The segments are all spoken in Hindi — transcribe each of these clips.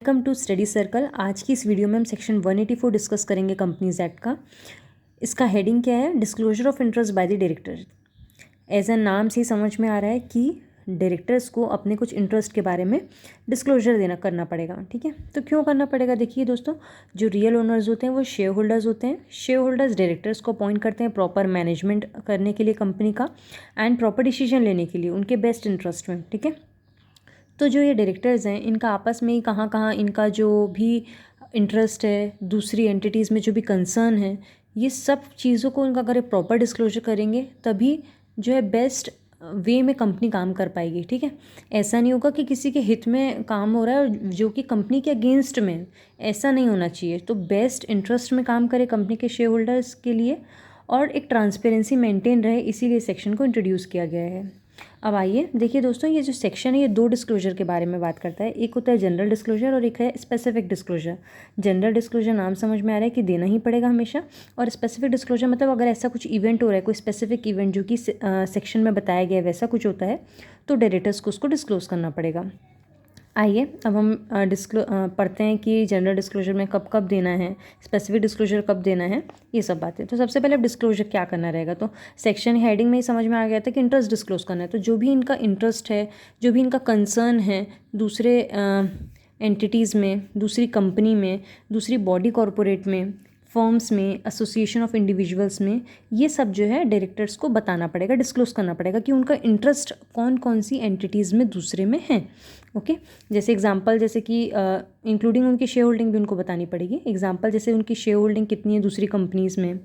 Welcome to study circle. आज की इस वीडियो में हम सेक्शन 184 डिस्कस करेंगे कंपनीज एक्ट का। इसका हेडिंग क्या है? Disclosure of interest by the director. As a नाम से ही समझ में आ रहा है कि डायरेक्टर्स को अपने कुछ इंटरेस्ट के बारे में डिस्क्लोजर करना पड़ेगा। ठीक है, तो क्यों करना पड़ेगा? देखिए दोस्तों, जो रियल ओनर्स होते हैं वो शेयर होल्डर्स होते हैं। शेयर होल्डर्स डायरेक्टर्स को अपॉइंट करते हैं प्रॉपर मैनेजमेंट करने के लिए कंपनी का एंड प्रॉपर डिसीजन लेने के लिए उनके बेस्ट इंटरेस्ट में। ठीक है, तो जो ये डायरेक्टर्स हैं इनका आपस में ही कहाँ कहाँ इनका जो भी इंटरेस्ट है, दूसरी एंटिटीज़ में जो भी कंसर्न है, ये सब चीज़ों को उनका अगर प्रॉपर डिस्क्लोजर करेंगे तभी जो है बेस्ट वे में कंपनी काम कर पाएगी। ठीक है, ऐसा नहीं होगा कि किसी के हित में काम हो रहा है जो कि कंपनी के अगेंस्ट में, ऐसा नहीं होना चाहिए। तो बेस्ट इंटरेस्ट में काम करे कंपनी के शेयर होल्डर्स के लिए और एक ट्रांसपेरेंसी मेंटेन रहे, इसीलिए सेक्शन को इंट्रोड्यूस किया गया है। अब आइए देखिए दोस्तों, ये जो सेक्शन है ये दो डिस्क्लोजर के बारे में बात करता है। एक होता है जनरल डिस्क्लोजर और एक है स्पेसिफिक डिस्क्लोजर। जनरल डिस्क्लोजर नाम समझ में आ रहा है कि देना ही पड़ेगा हमेशा, और स्पेसिफिक डिस्क्लोजर मतलब अगर ऐसा कुछ इवेंट हो रहा है, कोई स्पेसिफिक इवेंट जो कि सेक्शन में बताया गया है वैसा कुछ होता है, तो डायरेक्टर्स को उसको डिस्क्लोज करना पड़ेगा। आइए अब हम पढ़ते हैं कि जनरल डिस्क्लोजर में कब कब देना है, स्पेसिफिक डिस्क्लोजर कब देना है, ये सब बातें। तो सबसे पहले अब डिस्क्लोजर क्या करना रहेगा, तो सेक्शन हेडिंग में ही समझ में आ गया था कि इंटरेस्ट डिस्क्लोज करना है। तो जो भी इनका इंटरेस्ट है, जो भी इनका कंसर्न है दूसरे एंटिटीज़ में, दूसरी कंपनी में, दूसरी बॉडी कॉरपोरेट में, फर्म्स में, एसोसिएशन ऑफ इंडिविजुअल्स में, ये सब जो है डायरेक्टर्स को बताना पड़ेगा, डिस्क्लोज करना पड़ेगा कि उनका इंटरेस्ट कौन कौन सी एंटिटीज़ में दूसरे में है। ओके, जैसे एग्जांपल, जैसे कि इंक्लूडिंग उनकी शेयर होल्डिंग भी उनको बतानी पड़ेगी। एग्जांपल जैसे उनकी शेयर होल्डिंग कितनी है दूसरी कंपनीज़ में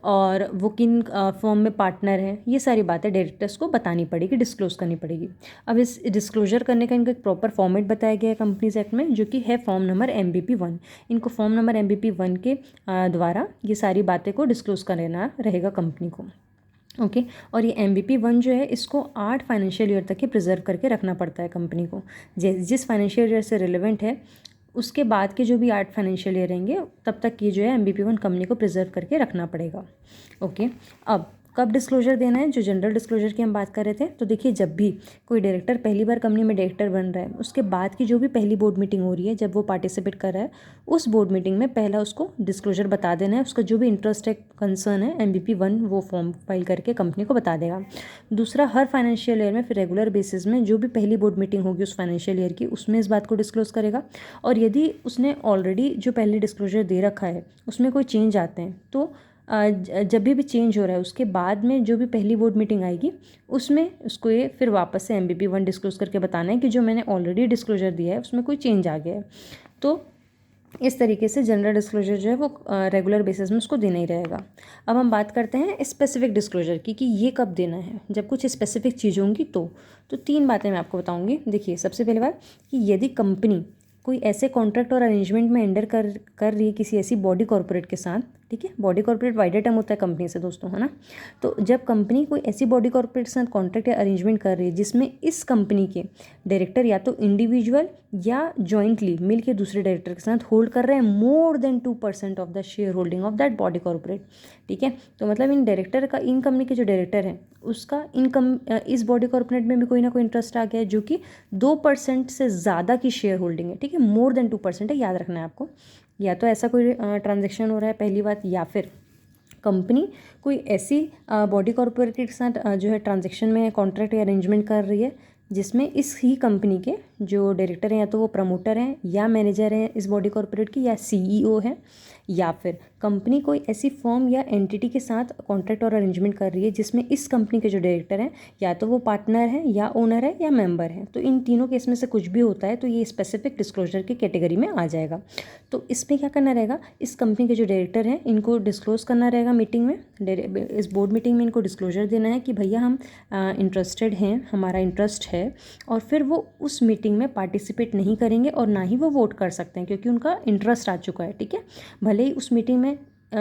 और वो किन फर्म में पार्टनर है, ये सारी बातें डायरेक्टर्स को बतानी पड़ेगी, डिस्क्लोज करनी पड़ेगी। अब इस डिस्क्लोजर करने का इनका एक प्रॉपर फॉर्मेट बताया गया है कंपनीज एक्ट में, जो कि है फॉर्म नंबर MBP 1। इनको फॉर्म नंबर MBP 1 के द्वारा ये सारी बातें को डिस्क्लोज करना रहेगा कंपनी को। ओके, और ये MBP 1 जो है इसको 8 फाइनेंशियल ईयर तक ही प्रिजर्व करके रखना पड़ता है कंपनी को। जिस फाइनेंशियल ईयर से रिलेवेंट है उसके बाद के जो भी 8 फाइनेंशियल ईयर रहेंगे तब तक ये जो है MBP 1 कंपनी को प्रिजर्व करके रखना पड़ेगा। ओके, अब कब डिस्क्लोजर देना है? जो जनरल डिस्क्लोजर की हम बात कर रहे थे, तो देखिए जब भी कोई डायरेक्टर पहली बार कंपनी में डायरेक्टर बन रहा है, उसके बाद की जो भी पहली बोर्ड मीटिंग हो रही है, जब वो पार्टिसिपेट कर रहा है, उस बोर्ड मीटिंग में पहला उसको डिस्क्लोजर बता देना है। उसका जो भी इंटरेस्ट है, कंसर्न है, MBP 1 वो फॉर्म फाइल करके कंपनी को बता देगा। दूसरा, हर फाइनेंशियल ईयर में फिर रेगुलर बेसिस में जो भी पहली बोर्ड मीटिंग होगी उस फाइनेंशियल ईयर की, उसमें इस बात को डिस्क्लोज करेगा। और यदि उसने ऑलरेडी जो पहले डिस्क्लोजर दे रखा है उसमें कोई चेंज आते हैं, तो जब भी चेंज हो रहा है उसके बाद में जो भी पहली बोर्ड मीटिंग आएगी उसमें उसको ये फिर वापस से MBP 1 डिस्क्लोज करके बताना है कि जो मैंने ऑलरेडी डिस्क्लोजर दिया है उसमें कोई चेंज आ गया है। तो इस तरीके से जनरल डिस्क्लोजर जो है वो रेगुलर बेसिस में उसको देना ही रहेगा। अब हम बात करते हैं स्पेसिफिक डिस्क्लोजर की कि ये कब देना है, जब कुछ स्पेसिफिक चीज़ होंगी तो 3 बातें मैं आपको बताऊंगी। देखिए, सबसे पहली बात कि यदि कंपनी कोई ऐसे कॉन्ट्रैक्ट और अरेंजमेंट में एंटर कर रही है किसी ऐसी बॉडी कॉर्पोरेट के साथ, ठीक है, बॉडी कॉर्पोरेट वाइडर टर्म होता है कंपनी से दोस्तों, है ना। तो जब कंपनी कोई ऐसी बॉडी कॉर्पोरेट के साथ कॉन्ट्रैक्ट या अरेंजमेंट कर रही है जिसमें इस कंपनी के डायरेक्टर या तो इंडिविजुअल या जॉइंटली मिल के दूसरे डायरेक्टर के साथ होल्ड कर रहे हैं more than 2% of the share holding of that body corporate, ठीक है, तो मतलब इन डायरेक्टर का, इन कंपनी के जो डायरेक्टर हैं उसका इस बॉडी कॉर्पोरेट में भी कोई ना कोई इंटरेस्ट आ गया है जो कि 2% से ज़्यादा की शेयर होल्डिंग है। ठीक है, मोर देन 2% है, याद रखना है आपको। या तो ऐसा कोई ट्रांजेक्शन हो रहा है पहली बात, या फिर कंपनी कोई ऐसी बॉडी कॉर्पोरेट के साथ जो है ट्रांजेक्शन में कॉन्ट्रैक्ट या अरेंजमेंट कर रही है जिसमें इस ही कंपनी के जो डायरेक्टर हैं या तो वो प्रमोटर हैं या मैनेजर हैं इस बॉडी कॉर्पोरेट की, या CEO है, या फिर कंपनी कोई ऐसी फर्म या एंटिटी के साथ कॉन्ट्रैक्ट और अरेंजमेंट कर रही है जिसमें इस कंपनी के जो डायरेक्टर हैं या तो वो पार्टनर है या ओनर है या मेंबर है। तो इन तीनों केस में से कुछ भी होता है तो ये स्पेसिफिक डिस्क्लोजर की कैटेगरी में आ जाएगा। तो इसमें क्या करना रहेगा, इस कंपनी के जो डायरेक्टर हैं इनको डिस्क्लोज करना रहेगा मीटिंग में, इस बोर्ड मीटिंग में इनको डिस्क्लोजर देना है कि भैया हम इंटरेस्टेड हैं, हमारा इंटरेस्ट है, और फिर वो उस मीटिंग में पार्टिसिपेट नहीं करेंगे और ना ही वो वोट कर सकते हैं क्योंकि उनका इंटरेस्ट आ चुका है। ठीक है, भले ही उस मीटिंग में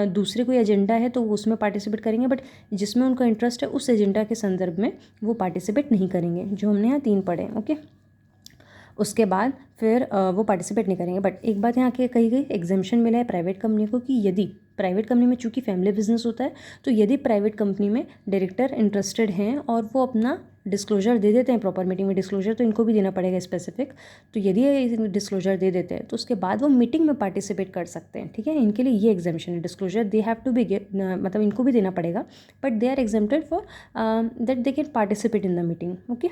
दूसरे कोई एजेंडा है तो वो उसमें पार्टिसिपेट करेंगे, बट जिसमें उनका इंटरेस्ट है उस एजेंडा के संदर्भ में वो पार्टिसिपेट नहीं करेंगे, जो हमने यहाँ 3 पढ़े। ओके, उसके बाद फिर वो पार्टिसिपेट नहीं करेंगे। बट एक बात यहाँ के कही गई, एग्जेम्पशन मिला है प्राइवेट कंपनी को कि यदि प्राइवेट कंपनी में चूँकि फैमिली बिजनेस होता है, तो यदि प्राइवेट कंपनी में डायरेक्टर इंटरेस्टेड हैं और वो अपना डिस्क्लोजर दे देते हैं प्रॉपर मीटिंग में, डिस्क्लोजर तो इनको भी देना पड़ेगा स्पेसिफिक, तो यदि ये डिस्क्लोजर दे देते हैं तो उसके बाद वो मीटिंग में पार्टिसिपेट कर सकते हैं, ठीक है। इनके लिए ये एग्जामेशन है, disclosure they have to be मतलब इनको भी देना पड़ेगा, but they are exempted for that they can participate in the meeting, okay.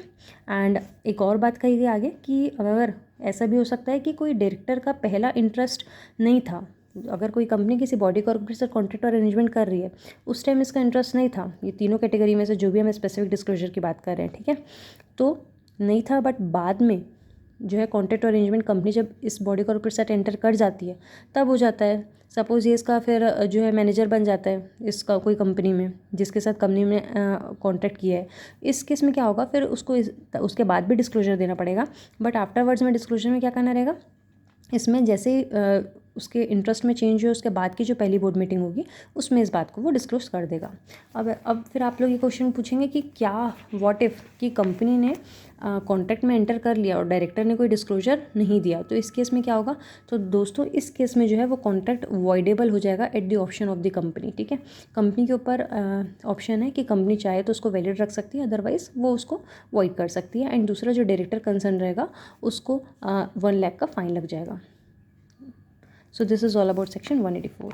And एक और बात कही गई आगे कि अगर ऐसा भी हो सकता है कि कोई डायरेक्टर का पहला इंटरेस्ट नहीं था, अगर कोई कंपनी किसी बॉडी कॉर्पोरेट से कॉन्ट्रैक्ट और अरेंजमेंट कर रही है, उस टाइम इसका इंटरेस्ट नहीं था, ये तीनों कैटेगरी में से जो भी हम स्पेसिफिक डिस्क्लोजर की बात कर रहे हैं, ठीक है, तो नहीं था, बट बाद में जो है कॉन्ट्रैक्ट और अरेंजमेंट कंपनी जब इस बॉडी कॉर्पोरेट से एंटर कर जाती है तब हो जाता है। सपोज़ ये इसका फिर जो है मैनेजर बन जाता है इसका कोई कंपनी में जिसके साथ कंपनी में कॉन्ट्रैक्ट किया है, इस केस में क्या होगा, फिर उसको उसके बाद भी डिस्क्लोजर देना पड़ेगा, बट आफ्टरवर्ड्स में डिस्क्लोजर में क्या करना रहेगा, इसमें जैसे ही उसके इंटरेस्ट में चेंज हुआ उसके बाद की जो पहली बोर्ड मीटिंग होगी उसमें इस बात को वो डिस्क्लोज कर देगा। अब फिर आप लोग ये क्वेश्चन पूछेंगे कि क्या व्हाट इफ़ कि कंपनी ने कॉन्ट्रैक्ट में एंटर कर लिया और डायरेक्टर ने कोई डिस्क्लोजर नहीं दिया, तो इस केस में क्या होगा। तो दोस्तों इस केस में जो है वो कॉन्ट्रैक्ट वॉइडेबल हो जाएगा at the option of the company, ठीक है। कंपनी के ऊपर ऑप्शन है कि कंपनी चाहे तो उसको वैलिड रख सकती है, अदरवाइज वो उसको वॉइड कर सकती है। एंड दूसरा जो डायरेक्टर कंसर्न रहेगा उसको 1 लाख का फाइन लग जाएगा। So this is all about section 184.